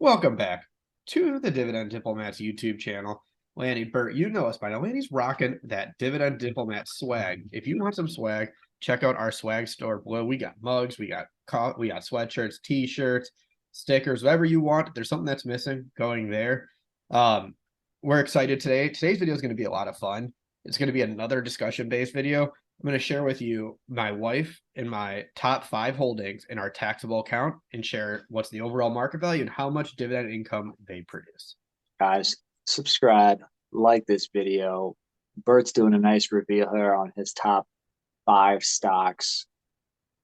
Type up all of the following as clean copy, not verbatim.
Welcome back to the Dividend Diplomats YouTube channel. Lanny, Bert, you know us by now. Lanny's rocking that Dividend Diplomat swag. If you want some swag, check out our swag store below. We got mugs, we got sweatshirts, t-shirts, stickers, whatever you want. If there's something that's missing, going there. We're excited today. Today's video is going to be a lot of fun. It's going to be another discussion-based video. I'm going to share with you my wife and my top 5 holdings in our taxable account and share what's the overall market value and how much dividend income they produce. Guys, subscribe, like this video. Bert's doing a nice reveal here on his top 5 stocks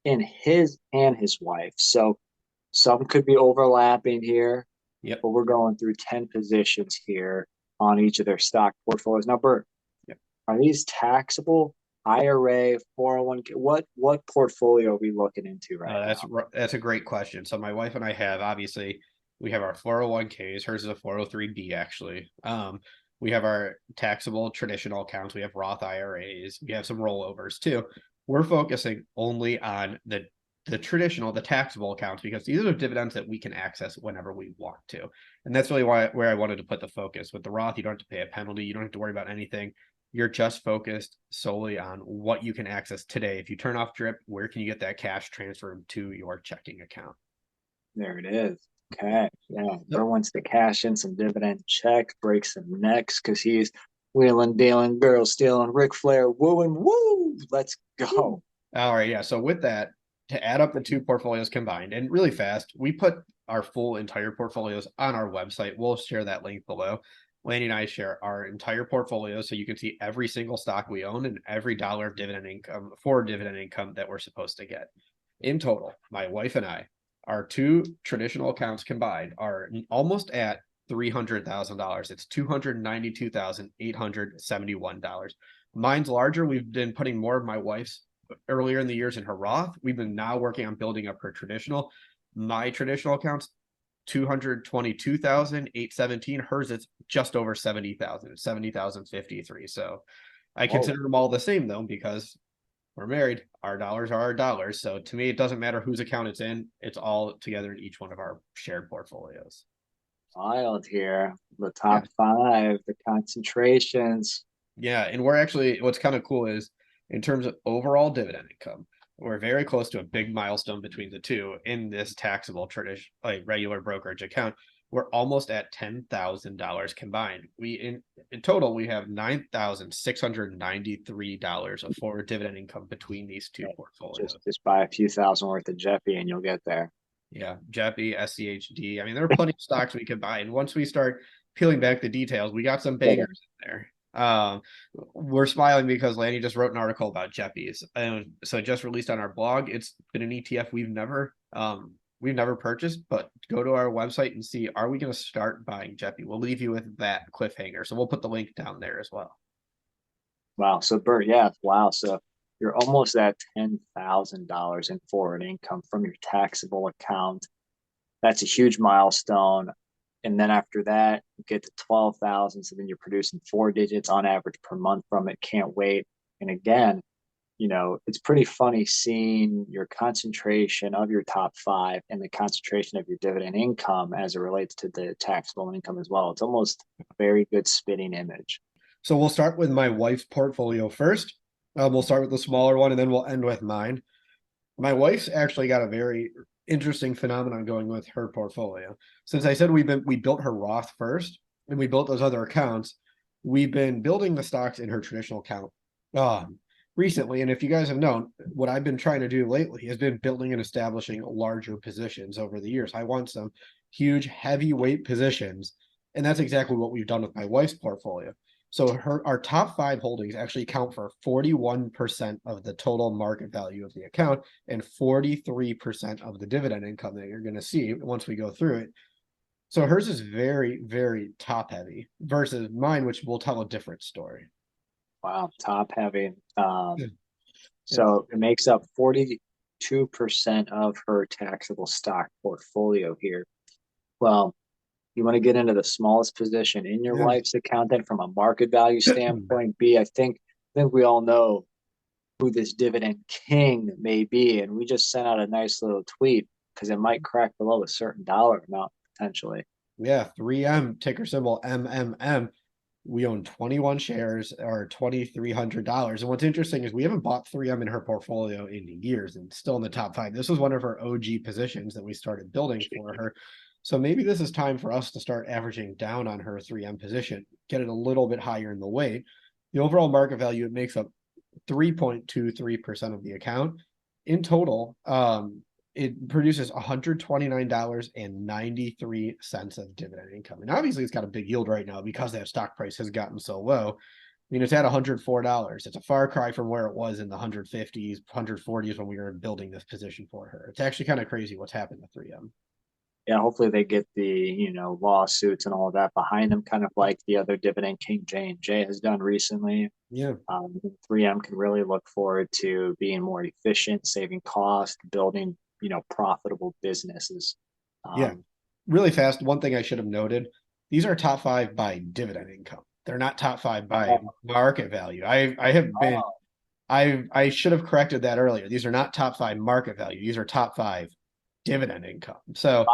in his and his wife. So some could be overlapping here. Yep. But we're going through 10 positions here on each of their stock portfolios. Now, Bert, yep. Are these taxable? IRA, 401k, what portfolio are we looking into right now? That's a great question. So my wife and I have, obviously, we have our 401ks. Hers is a 403b, actually. We have our taxable traditional accounts. We have Roth IRAs. We have some rollovers too. We're focusing only on the traditional, the taxable accounts, because these are the dividends that we can access whenever we want to. And that's really where I wanted to put the focus. With the Roth, you don't have to pay a penalty. You don't have to worry about anything. You're just focused solely on what you can access today. If you turn off drip, where can you get that cash transferred to your checking account? There it is. Okay. Yeah. Bert wants to cash in some dividend checks, break some necks because he's wheeling, dealing, girl stealing, Ric Flair, wooing, woo. Let's go. All right. Yeah. So with that, to add up the two portfolios combined, and really fast, we put our full entire portfolios on our website. We'll share that link below. Lanny and I share our entire portfolio, so you can see every single stock we own and every dollar of dividend income that we're supposed to get. In total, my wife and I, our two traditional accounts combined, are almost at $300,000. It's $292,871. Mine's larger. We've been putting more of my wife's earlier in the years in her Roth. We've been now working on building up her traditional. My traditional accounts, 222,817. Hers, it's just over 70,000, 70,053. So I consider them all the same though, because we're married. Our dollars are our dollars. So to me, it doesn't matter whose account it's in. It's all together in each one of our shared portfolios. Wild here. The top 5, the concentrations. Yeah. And we're actually, what's kind of cool is in terms of overall dividend income, we're very close to a big milestone between the two in this taxable tradition, like regular brokerage account. We're almost at $10,000 combined. In total, we have $9,693 of forward dividend income between these two portfolios. Just buy a few thousand worth of Jeppy and you'll get there. Yeah, Jeppy, SCHD. I mean, there are plenty of stocks we could buy. And once we start peeling back the details, we got some bangers in there. We're smiling because Lanny just wrote an article about Jeppy's, and so just released on our blog. It's been an ETF we've never purchased, but go to our website and see, are we going to start buying Jeppy? We'll leave you with that cliffhanger, so we'll put the link down there as well. Wow. So Bert, yeah, wow. So you're almost at $10,000 in forward income from your taxable account. That's a huge milestone. And then after that, you get to 12,000. So then you're producing 4 digits on average per month from it. Can't wait. And again, it's pretty funny seeing your concentration of your top 5 and the concentration of your dividend income as it relates to the taxable income as well. It's almost a very good spitting image. So we'll start with my wife's portfolio first. We'll start with the smaller one, and then we'll end with mine. My wife's actually got a very interesting phenomenon going with her portfolio. Since I said we built her Roth first, and we built those other accounts, we've been building the stocks in her traditional account recently. And if you guys have known, what I've been trying to do lately has been building and establishing larger positions over the years. I want some huge heavyweight positions, and that's exactly what we've done with my wife's portfolio. So our top 5 holdings actually account for 41% of the total market value of the account and 43% of the dividend income that you're going to see once we go through it. So hers is very, very top heavy versus mine, which will tell a different story. Wow, top heavy. So it makes up 42% of her taxable stock portfolio here. Well, you want to get into the smallest position in your wife's account, then from a market value standpoint. B, I think we all know who this dividend king may be, and we just sent out a nice little tweet because it might crack below a certain dollar amount. potentially. Yeah, 3M, ticker symbol MMM. We own 21 shares or $2,300. And what's interesting is we haven't bought 3M in her portfolio in years and still in the top 5. This was one of her OG positions that we started building for her. So maybe this is time for us to start averaging down on her 3M position, get it a little bit higher in the weight. The overall market value, it makes up 3.23% of the account. In total, it produces $129.93 of dividend income. And obviously it's got a big yield right now because that stock price has gotten so low. I mean, it's at $104. It's a far cry from where it was in the 150s, 140s when we were building this position for her. It's actually kind of crazy what's happened to 3M. Yeah, hopefully they get the, lawsuits and all of that behind them, kind of like the other dividend king J&J has done recently. Yeah. 3M can really look forward to being more efficient, saving cost, building, profitable businesses. Yeah. Really fast. One thing I should have noted, these are top 5 by dividend income. They're not top 5 by market value. I should have corrected that earlier. These are not top 5 market value. These are top 5 dividend income. So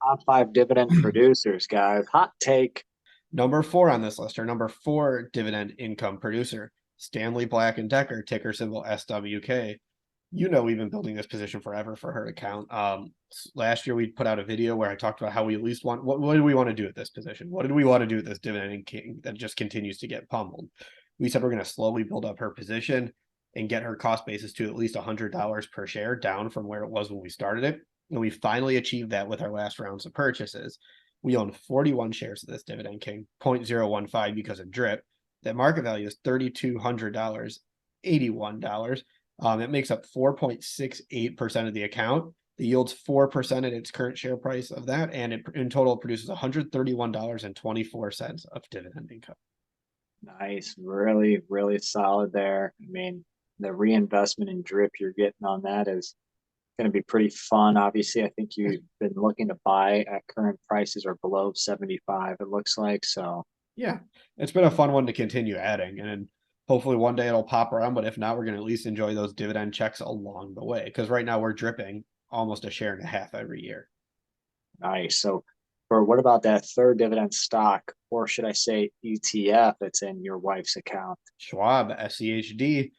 top 5 dividend producers, guys. Hot take. Number 4 on this list, or number 4 dividend income producer, StanleyBlack&Decker, ticker symbol SWK. We've been building this position forever for her account. Last year we put out a video where I talked about how we at least want, what do we want to do with this position? What did we want to do with this dividend king that just continues to get pummeled? We said we're going to slowly build up her position and get her cost basis to at least $100 per share, down from where it was when we started it. And we finally achieved that with our last rounds of purchases. We own 41 shares of this dividend king, 0.015 because of drip. That market value is $3,200, $81. It makes up 4.68% of the account. The yield's 4% at its current share price of that, and it in total produces $131.24 of dividend income. Nice, really, really solid there. I mean, the reinvestment in drip you're getting on that is going to be pretty fun. Obviously, I think you've been looking to buy at current prices or below 75, it looks like. So yeah, it's been a fun one to continue adding, and hopefully one day it'll pop around. But if not, we're going to at least enjoy those dividend checks along the way, because right now we're dripping almost a share and a half every year. Nice. So for what about that third dividend stock, or should I say ETF, that's in your wife's account? SCHWAB, SCHD.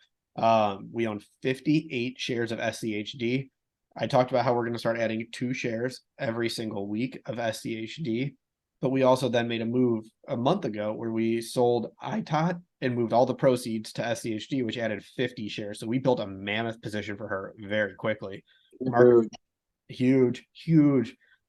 We own 58 shares of SCHD. I talked about how we're going to start adding 2 shares every single week of SCHD, but we also then made a move a month ago where we sold ITOT and moved all the proceeds to SCHD, which added 50 shares. So we built a mammoth position for her very quickly. Huge.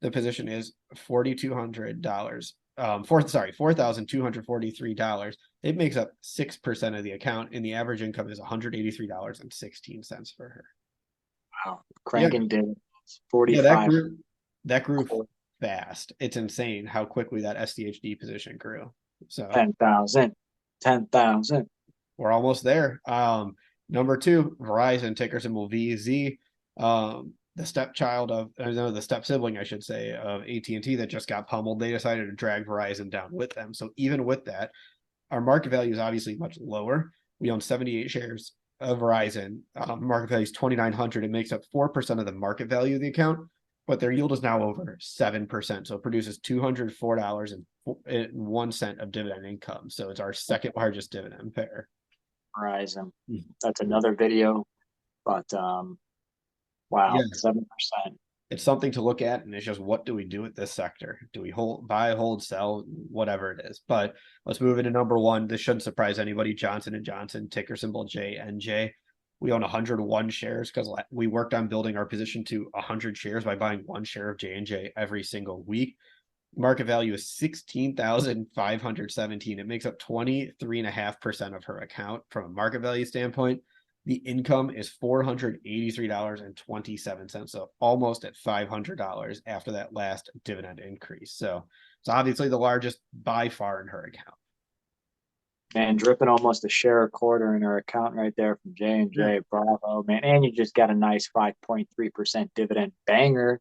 The position is $4,200. $4,243. It makes up 6% of the account, and the average income is $183.16 for her. Wow, cranking dividends. 45. Yeah, that grew fast. It's insane how quickly that SCHD position grew. So 10,000. We're almost there. Number 2, Verizon, ticker symbol VZ. The step sibling, I should say, of AT&T that just got pummeled. They decided to drag Verizon down with them. So even with that, our market value is obviously much lower. We own 78 shares of Verizon. Market value is $2,900. It makes up 4% of the market value of the account, but their yield is now over 7%. So it produces $204.01 of dividend income. So it's our second largest dividend pair. Verizon. That's another video, but wow, yeah. 7%. It's something to look at, and it's just, what do we do with this sector? Do we buy, hold, sell, whatever it is? But let's move into number 1. This shouldn't surprise anybody. Johnson & Johnson, ticker symbol JNJ. We own 101 shares because we worked on building our position to 100 shares by buying 1 share of J&J every single week. Market value is $16,517. It makes up 23.5% of her account from a market value standpoint. The income is $483.27, so almost at $500 after that last dividend increase. So it's obviously the largest by far in her account. And dripping almost a share a quarter in her account right there from J&J. Yeah. Bravo, man. And you just got a nice 5.3% dividend banger.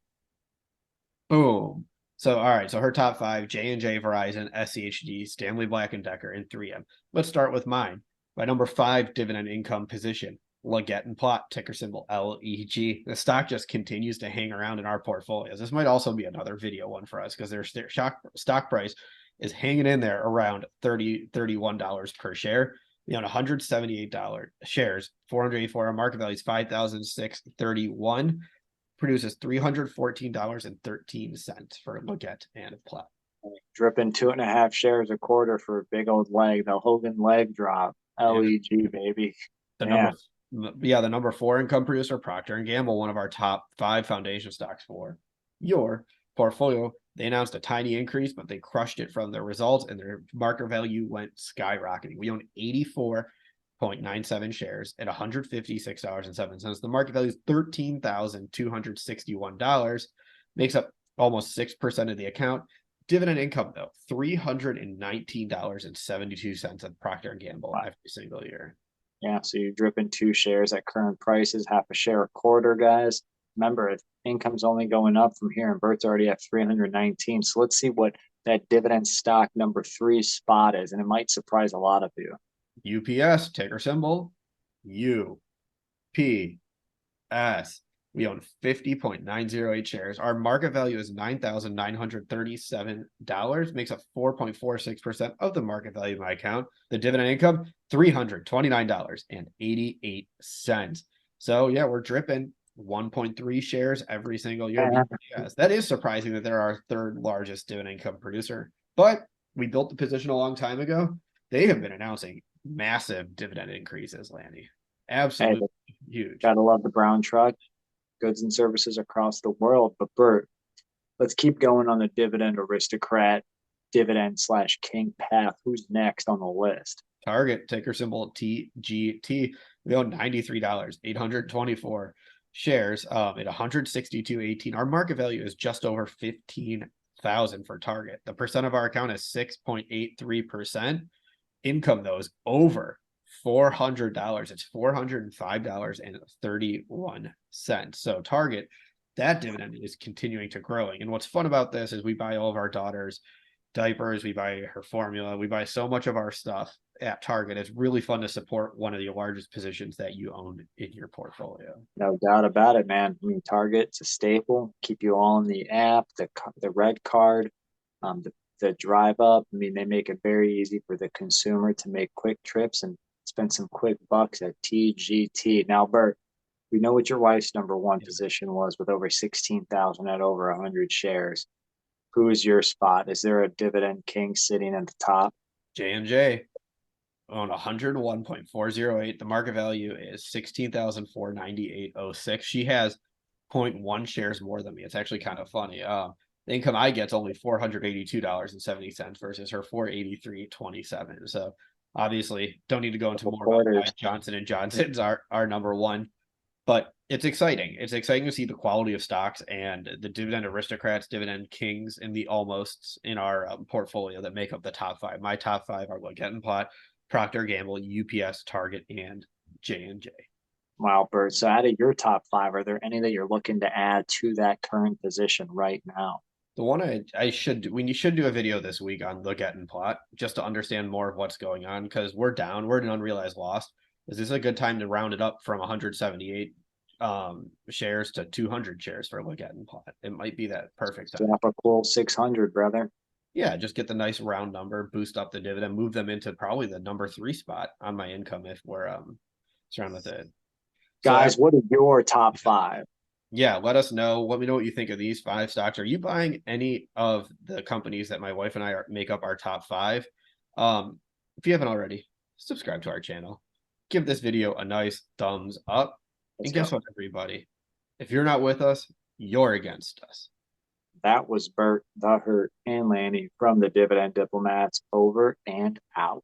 Boom. So, all right. So her top 5, J&J, Verizon, SCHD, Stanley Black & Decker, and 3M. Let's start with mine. My number 5 dividend income position, Leggett and Plot, ticker symbol LEG. The stock just continues to hang around in our portfolios. This might also be another video one for us because their stock price is hanging in there around $31 per share. We own $178 shares, 484. Our market value is $5,631. Produces $314.13 for Leggett and Plot. Dripping 2.5 shares a quarter for a big old leg, the Hogan leg drop. LEG, baby. The number 4 income producer, Procter and Gamble, one of our top 5 foundation stocks for your portfolio. They announced a tiny increase, but they crushed it from their results, and their market value went skyrocketing. We own 84.97 shares at $156.07. The market value is $13,261. Makes up almost 6% of the account. Dividend income, though, $319.72 at Procter and Gamble every single year. Yeah, so you're dripping 2 shares at current prices, half a share a quarter, guys. Remember, income's only going up from here, and Bert's already at 319. So let's see what that dividend stock number 3 spot is, and it might surprise a lot of you. UPS, ticker symbol UPS. We own 50.908 shares. Our market value is $9,937. Makes up 4.46% of the market value of my account. The dividend income, $329.88. So yeah, we're dripping 1.3 shares every single year. Yes, that is surprising that they're our 3rd largest dividend income producer. But we built the position a long time ago. They have been announcing massive dividend increases, Lanny. Absolutely huge. Gotta love the brown truck. Goods and services across the world. But Bert, let's keep going on the dividend aristocrat, dividend/king path. Who's next on the list? Target, ticker symbol TGT. We own $93, 824 shares at $162.18. Our market value is just over 15,000 for Target. The percent of our account is 6.83%. Income, though, is over $400. It's $405.31. So Target, that dividend is continuing to growing. And what's fun about this is we buy all of our daughter's diapers, we buy her formula, we buy so much of our stuff at Target. It's really fun to support one of the largest positions that you own in your portfolio. No doubt about it, man. I mean, Target's a staple. Keep you all in the app, the red card, the drive up. I mean, they make it very easy for the consumer to make quick trips and spend some quick bucks at TGT. Now, Bert, we know what your wife's number 1 position was with over 16,000 at over 100 shares. Who is your spot? Is there a dividend king sitting at the top? J&J on 101.408. The market value is 16,498.06. She has 0.1 shares more than me. It's actually kind of funny. The income I get is only $482.70 versus her $483.27. So obviously, don't need to go into more about why Johnson & Johnson's our number 1. But it's exciting. It's exciting to see the quality of stocks and the dividend aristocrats, dividend kings, and the almosts in our portfolio that make up the top 5. My top 5 are Leggett and Plot, Procter & Gamble, UPS, Target, and J&J. Wow, Bert. So out of your top 5, are there any that you're looking to add to that current position right now? The one we should do a video this week on Leggett and Plot just to understand more of what's going on because we're down. We're an unrealized loss. Is this a good time to round it up from 178 shares to 200 shares for Leggett and Plot? It might be that perfect time. Drop a cool 600, brother. Yeah, just get the nice round number, boost up the dividend, move them into probably the number 3 spot on my income if we're surrounded with it. Guys, what are your top 5? Yeah, let us know. Let me know what you think of these 5 stocks. Are you buying any of the companies that my wife and I make up our top 5? If you haven't already, subscribe to our channel. Give this video a nice thumbs up. And guess what, everybody? If you're not with us, you're against us. That was Bert, the Hurt, and Lanny from the Dividend Diplomats. Over and out.